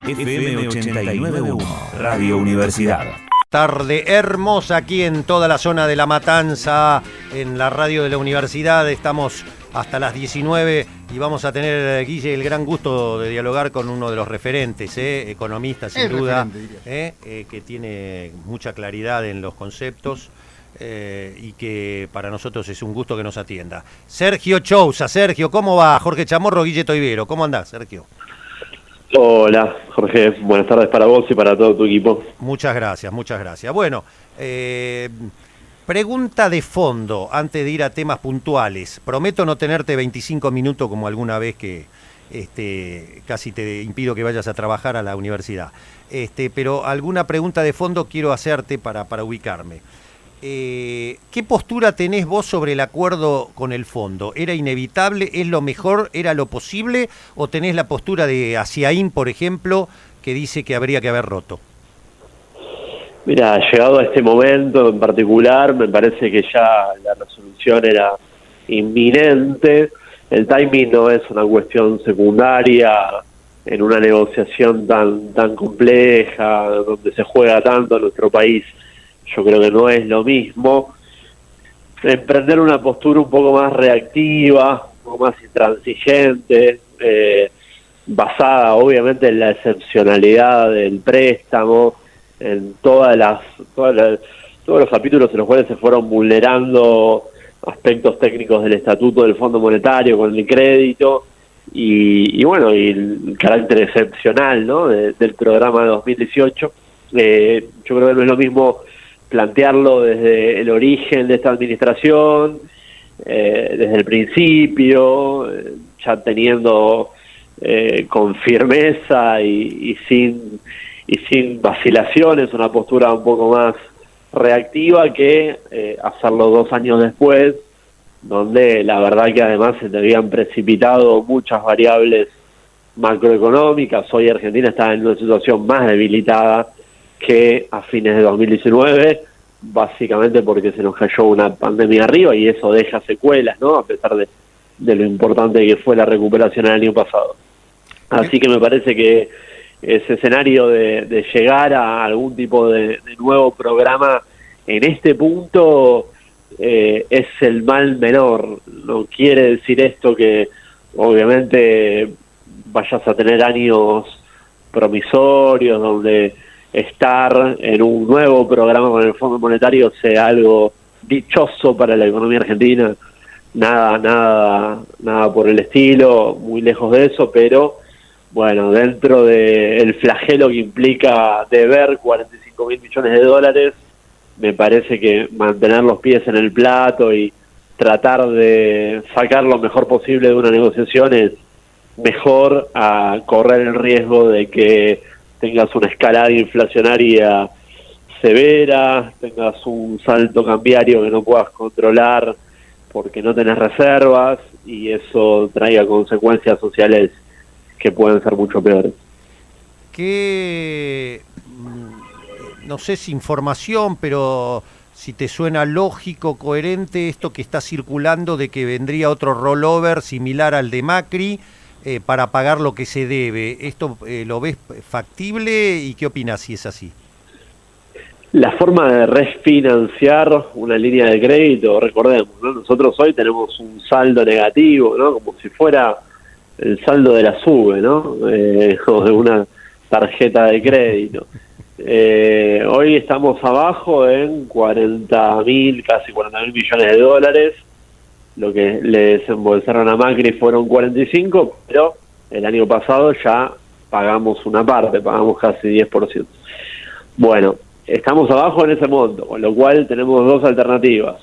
FM 89.1, Radio Universidad. Tarde hermosa aquí en toda la zona de La Matanza, en la radio de la universidad. Estamos hasta las 19 y vamos a tener, Guille, el gran gusto de dialogar con uno de los referentes, economista sin duda, que tiene mucha claridad en los conceptos y que para nosotros es un gusto que nos atienda. Sergio Chousa. Sergio, ¿cómo va? Jorge Chamorro, Guille Toivero. ¿Cómo andás, Sergio? Hola, Jorge. Buenas tardes para vos y para todo tu equipo. Muchas gracias, muchas gracias. Bueno, pregunta de fondo, antes de ir a temas puntuales. Prometo no tenerte 25 minutos como alguna vez que casi te impido que vayas a trabajar a la universidad. Pero alguna pregunta de fondo quiero hacerte para ubicarme. ¿Qué postura tenés vos sobre el acuerdo con el fondo? ¿Era inevitable? ¿Es lo mejor? ¿Era lo posible? ¿O tenés la postura de Asiaín, por ejemplo, que dice que habría que haber roto? Mira, llegado a este momento en particular, me parece que ya la resolución era inminente. El timing no es una cuestión secundaria en una negociación tan compleja, donde se juega tanto en nuestro país. Yo creo que no es lo mismo. Emprender una postura un poco más reactiva, un poco más intransigente, basada obviamente en la excepcionalidad del préstamo, en todos los capítulos en los cuales se fueron vulnerando aspectos técnicos del estatuto del Fondo Monetario con el crédito y bueno, y el carácter excepcional, ¿no?, del programa de 2018. Yo creo que no es lo mismo plantearlo desde el origen de esta administración, desde el principio, ya teniendo con firmeza y sin vacilaciones una postura un poco más reactiva que hacerlo 2 años después, donde la verdad que además se te habían precipitado muchas variables macroeconómicas. Hoy Argentina está en una situación más debilitada que a fines de 2019, básicamente porque se nos cayó una pandemia arriba y eso deja secuelas, ¿no?, a pesar de lo importante que fue la recuperación el año pasado. Así que me parece que ese escenario de llegar a algún tipo de nuevo programa en este punto es el mal menor. No quiere decir esto que obviamente vayas a tener años promisorios donde estar en un nuevo programa con el Fondo Monetario sea algo dichoso para la economía argentina. Nada por el estilo, muy lejos de eso, pero bueno, dentro del flagelo que implica deber 45.000 millones de dólares, me parece que mantener los pies en el plato y tratar de sacar lo mejor posible de una negociación es mejor a correr el riesgo de que tengas una escalada inflacionaria severa, tengas un salto cambiario que no puedas controlar porque no tenés reservas y eso traiga consecuencias sociales que pueden ser mucho peores. ¿Qué, no sé si información, pero si te suena lógico, coherente esto que está circulando de que vendría otro rollover similar al de Macri para pagar lo que se debe? ¿Esto lo ves factible y qué opinas si es así? La forma de refinanciar una línea de crédito, recordemos, ¿no?, nosotros hoy tenemos un saldo negativo, ¿no?, como si fuera el saldo de la SUBE, ¿no?, o de una tarjeta de crédito. Hoy estamos abajo en 40.000, casi 40.000 millones de dólares. Lo que le desembolsaron a Macri fueron 45, pero el año pasado ya pagamos una parte, pagamos casi 10%. Bueno, estamos abajo en ese monto, con lo cual tenemos 2 alternativas,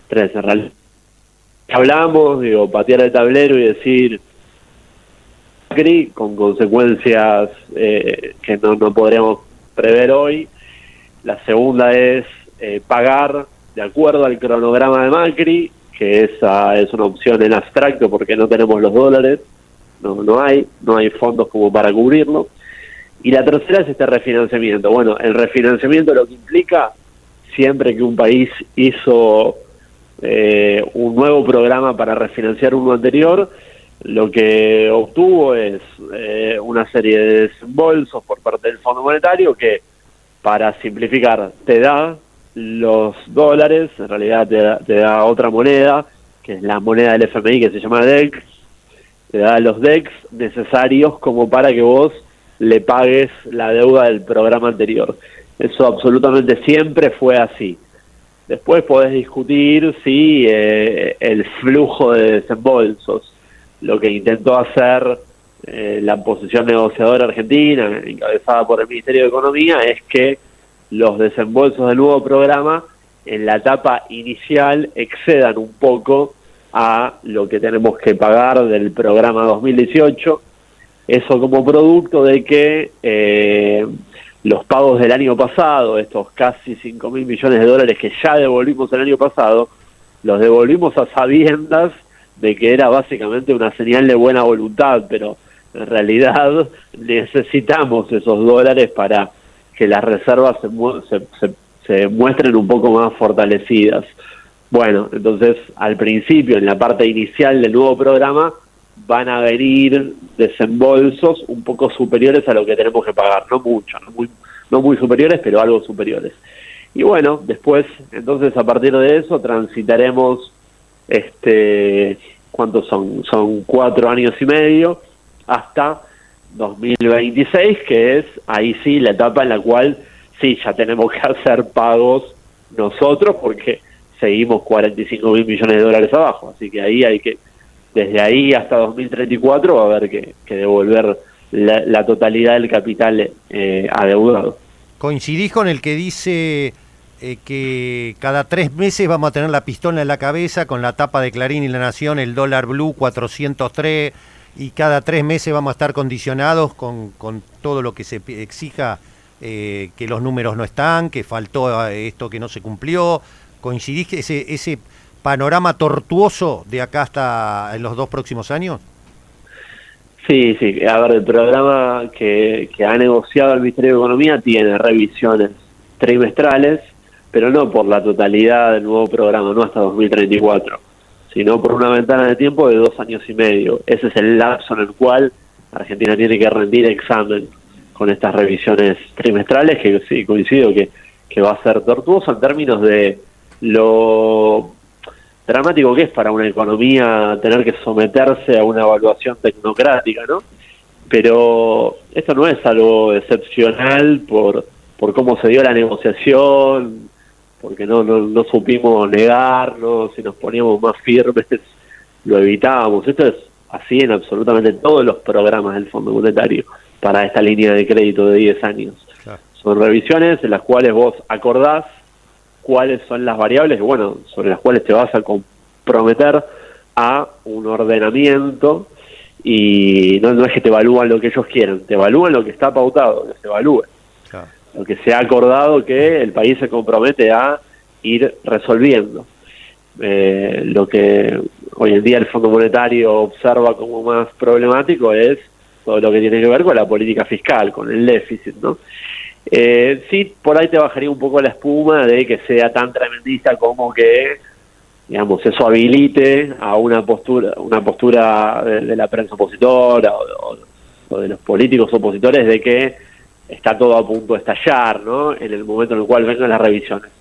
3 en realidad. Hablamos, patear el tablero y decir Macri, con consecuencias que no podríamos prever hoy. La segunda es pagar de acuerdo al cronograma de Macri, que esa es una opción en abstracto porque no tenemos los dólares, no hay fondos como para cubrirlo. Y la tercera es este refinanciamiento. Bueno, el refinanciamiento lo que implica, siempre que un país hizo un nuevo programa para refinanciar uno anterior, lo que obtuvo es una serie de desembolsos por parte del Fondo Monetario que, para simplificar, te da los dólares, en realidad te da otra moneda, que es la moneda del FMI, que se llama DEX, te da los DEX necesarios como para que vos le pagues la deuda del programa anterior. Eso absolutamente siempre fue así. Después podés discutir si el flujo de desembolsos, lo que intentó hacer la posición negociadora argentina, encabezada por el Ministerio de Economía, es que los desembolsos del nuevo programa en la etapa inicial excedan un poco a lo que tenemos que pagar del programa 2018, eso como producto de que los pagos del año pasado, estos casi 5.000 millones de dólares que ya devolvimos el año pasado, los devolvimos a sabiendas de que era básicamente una señal de buena voluntad, pero en realidad necesitamos esos dólares para que las reservas se muestren un poco más fortalecidas. Bueno, entonces al principio, en la parte inicial del nuevo programa, van a venir desembolsos un poco superiores a lo que tenemos que pagar, no mucho, no muy superiores, pero algo superiores. Y bueno, después, entonces a partir de eso transitaremos, ¿cuántos son? Son 4 años y medio hasta 2026, que es ahí sí la etapa en la cual sí ya tenemos que hacer pagos nosotros, porque seguimos 45.000 millones de dólares abajo, así que ahí hay que, desde ahí hasta 2034 va a haber que devolver la totalidad del capital adeudado. ¿Coincidís con el que dice que cada 3 meses vamos a tener la pistola en la cabeza con la tapa de Clarín y La Nación, el dólar blue 403, y cada 3 meses vamos a estar condicionados con todo lo que se exija, que los números no están, que faltó esto que no se cumplió? ¿Coincidís que ese panorama tortuoso de acá hasta en los 2 próximos años? Sí, a ver, el programa que ha negociado el Ministerio de Economía tiene revisiones trimestrales, pero no por la totalidad del nuevo programa, no hasta 2034, sino por una ventana de tiempo de 2 años y medio. Ese es el lapso en el cual Argentina tiene que rendir examen con estas revisiones trimestrales, que sí, coincido que va a ser tortuoso en términos de lo dramático que es para una economía tener que someterse a una evaluación tecnocrática, ¿no? Pero esto no es algo excepcional por cómo se dio la negociación, porque no supimos negarnos, si nos poníamos más firmes lo evitábamos. Esto es así en absolutamente todos los programas del Fondo Monetario para esta línea de crédito de 10 años. Claro. Son revisiones en las cuales vos acordás cuáles son las variables, bueno, sobre las cuales te vas a comprometer a un ordenamiento, y no es que te evalúan lo que ellos quieren, te evalúan lo que está pautado, que se evalúe. Claro. Lo que se ha acordado que el país se compromete a ir resolviendo. Lo que hoy en día el Fondo Monetario observa como más problemático es todo lo que tiene que ver con la política fiscal, con el déficit, ¿no? Sí, por ahí te bajaría un poco la espuma de que sea tan tremendista como que, digamos, eso habilite a una postura de la prensa opositora o de los políticos opositores de que está todo a punto de estallar, ¿no? En el momento en el cual vengan las revisiones.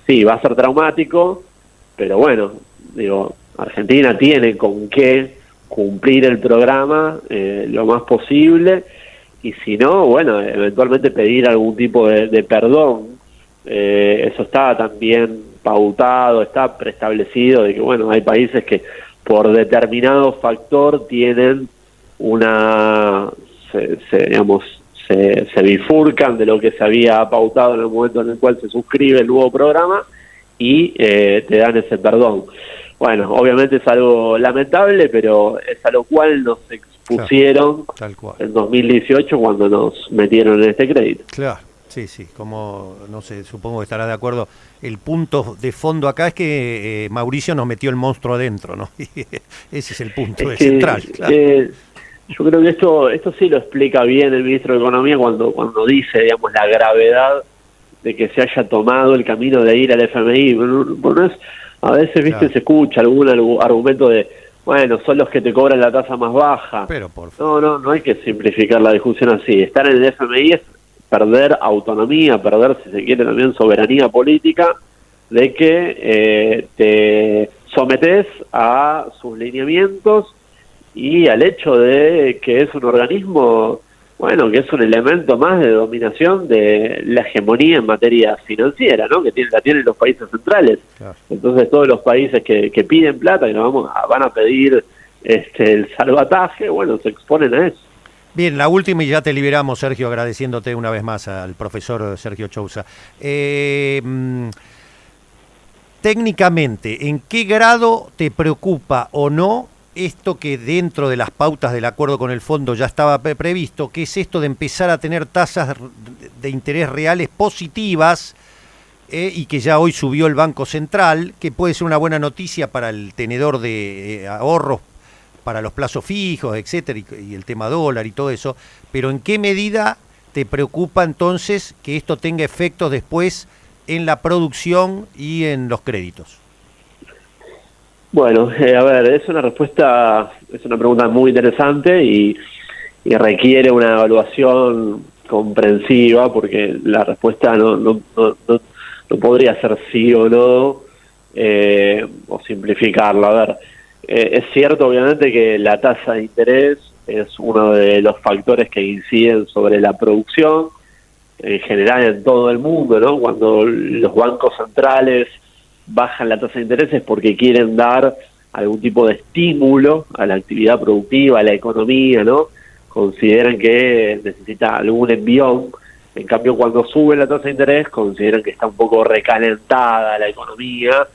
Sí, va a ser traumático, pero bueno, digo, Argentina tiene con qué cumplir el programa lo más posible. Y si no, bueno, eventualmente pedir algún tipo de perdón. Eso está también pautado, está preestablecido, de que, bueno, hay países que por determinado factor tienen se bifurcan de lo que se había pautado en el momento en el cual se suscribe el nuevo programa y te dan ese perdón. Bueno, obviamente es algo lamentable, pero es a lo cual nos expusieron, claro, tal cual, en 2018 cuando nos metieron en este crédito. Claro, sí, como, no sé, supongo que estará de acuerdo. El punto de fondo acá es que Mauricio nos metió el monstruo adentro, ¿no? Ese es el punto central. Claro. Yo creo que esto sí lo explica bien el ministro de Economía cuando dice, digamos, la gravedad de que se haya tomado el camino de ir al FMI. Bueno, a veces, viste, claro, se escucha algún argumento de, bueno, son los que te cobran la tasa más baja. Pero por favor. No hay que simplificar la discusión así. Estar en el FMI es perder autonomía, perder, si se quiere, también soberanía política, de que te sometes a sus lineamientos y al hecho de que es un organismo, bueno, que es un elemento más de dominación de la hegemonía en materia financiera, ¿no? La tienen los países centrales. Claro. Entonces todos los países que piden plata, que van a pedir el salvataje, bueno, se exponen a eso. Bien, la última y ya te liberamos, Sergio, agradeciéndote una vez más al profesor Sergio Chousa. Técnicamente, ¿en qué grado te preocupa o no esto que dentro de las pautas del acuerdo con el fondo ya estaba previsto, que es esto de empezar a tener tasas de interés reales positivas y que ya hoy subió el Banco Central, que puede ser una buena noticia para el tenedor de ahorros, para los plazos fijos, etcétera, y el tema dólar y todo eso, pero ¿en qué medida te preocupa entonces que esto tenga efectos después en la producción y en los créditos? Bueno, a ver, es una pregunta muy interesante y requiere una evaluación comprensiva, porque la respuesta no podría ser sí o no, o simplificarla. A ver, es cierto obviamente que la tasa de interés es uno de los factores que inciden sobre la producción, en general en todo el mundo, ¿no? Cuando los bancos centrales bajan la tasa de interés es porque quieren dar algún tipo de estímulo a la actividad productiva, a la economía, ¿no? Consideran que necesita algún envión. En cambio, cuando sube la tasa de interés, consideran que está un poco recalentada la economía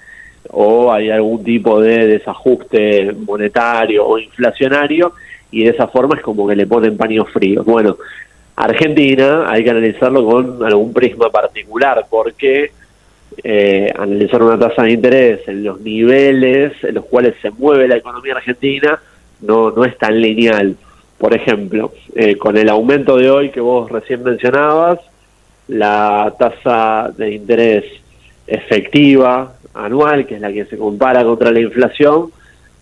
o hay algún tipo de desajuste monetario o inflacionario, y de esa forma es como que le ponen paños fríos. Bueno, Argentina hay que analizarlo con algún prisma particular, porque analizar una tasa de interés en los niveles en los cuales se mueve la economía argentina no es tan lineal. Por ejemplo, con el aumento de hoy que vos recién mencionabas, la tasa de interés efectiva anual, que es la que se compara contra la inflación,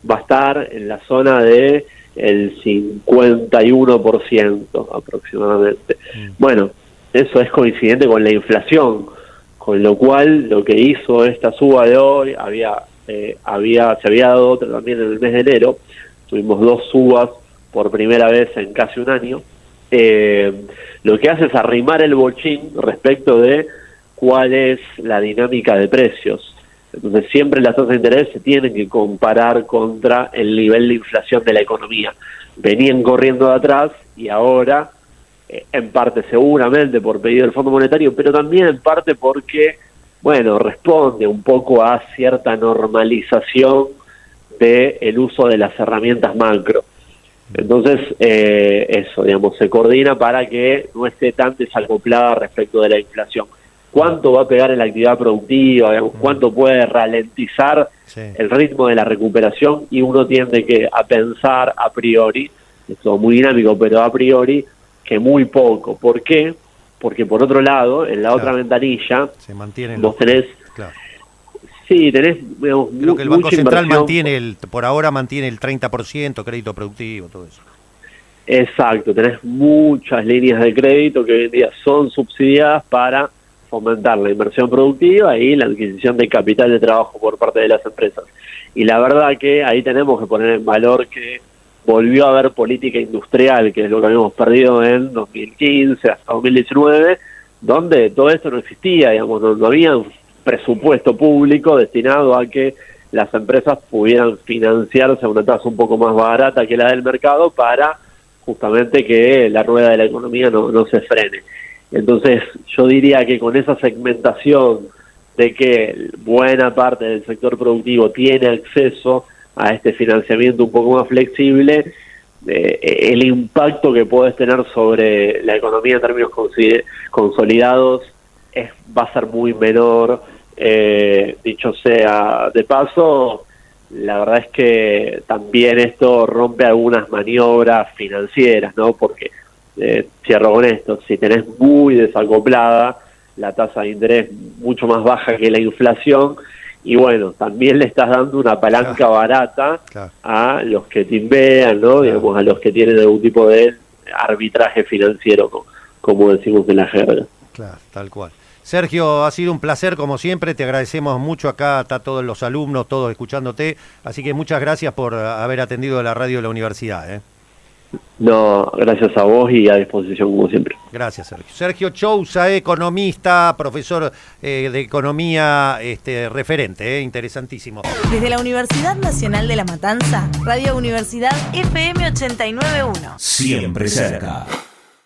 va a estar en la zona de el 51% aproximadamente. Bueno, eso es coincidente con la inflación, con lo cual lo que hizo esta suba de hoy, se había dado otra también en el mes de enero, tuvimos 2 subas por primera vez en casi un año. Lo que hace es arrimar el bochín respecto de cuál es la dinámica de precios. Entonces siempre las tasas de interés se tienen que comparar contra el nivel de inflación de la economía. Venían corriendo de atrás y ahora, en parte seguramente por pedido del Fondo Monetario, pero también en parte porque, bueno, responde un poco a cierta normalización del uso de las herramientas macro. Entonces, eso, digamos, se coordina para que no esté tan desacoplada respecto de la inflación. ¿Cuánto va a pegar en la actividad productiva? Digamos, ¿cuánto puede ralentizar el ritmo de la recuperación? Y uno tiende a pensar a priori, esto es muy dinámico, pero a priori, que muy poco. ¿Por qué? Porque por otro lado, en la otra ventanilla, se mantienen vos tenés... Claro. Sí, tenés... Digamos, creo que el Banco Central inversión. por ahora mantiene el 30% crédito productivo, todo eso. Exacto, tenés muchas líneas de crédito que hoy en día son subsidiadas para fomentar la inversión productiva y la adquisición de capital de trabajo por parte de las empresas. Y la verdad que ahí tenemos que poner en valor que volvió a haber política industrial, que es lo que habíamos perdido en 2015 hasta 2019, donde todo esto no existía, digamos, no había un presupuesto público destinado a que las empresas pudieran financiarse a una tasa un poco más barata que la del mercado para justamente que la rueda de la economía no se frene. Entonces yo diría que con esa segmentación de que buena parte del sector productivo tiene acceso a este financiamiento un poco más flexible, el impacto que puedes tener sobre la economía en términos consolidados va a ser muy menor. Dicho sea de paso, la verdad es que también esto rompe algunas maniobras financieras, ¿no? Porque cierro con esto, si tenés muy desacoplada la tasa de interés mucho más baja que la inflación y bueno, también le estás dando una palanca barata a los que timbean, ¿no? Digamos, a los que tienen algún tipo de arbitraje financiero, como decimos en la jerga. Claro, tal cual. Sergio, ha sido un placer como siempre, te agradecemos mucho, acá está todos los alumnos, todos escuchándote, así que muchas gracias por haber atendido la radio de la universidad, ¿eh? No, gracias a vos y a disposición como siempre. Gracias, Sergio. Sergio Chousa, economista, profesor de economía, referente, interesantísimo. Desde la Universidad Nacional de La Matanza, Radio Universidad FM 89.1. Siempre cerca.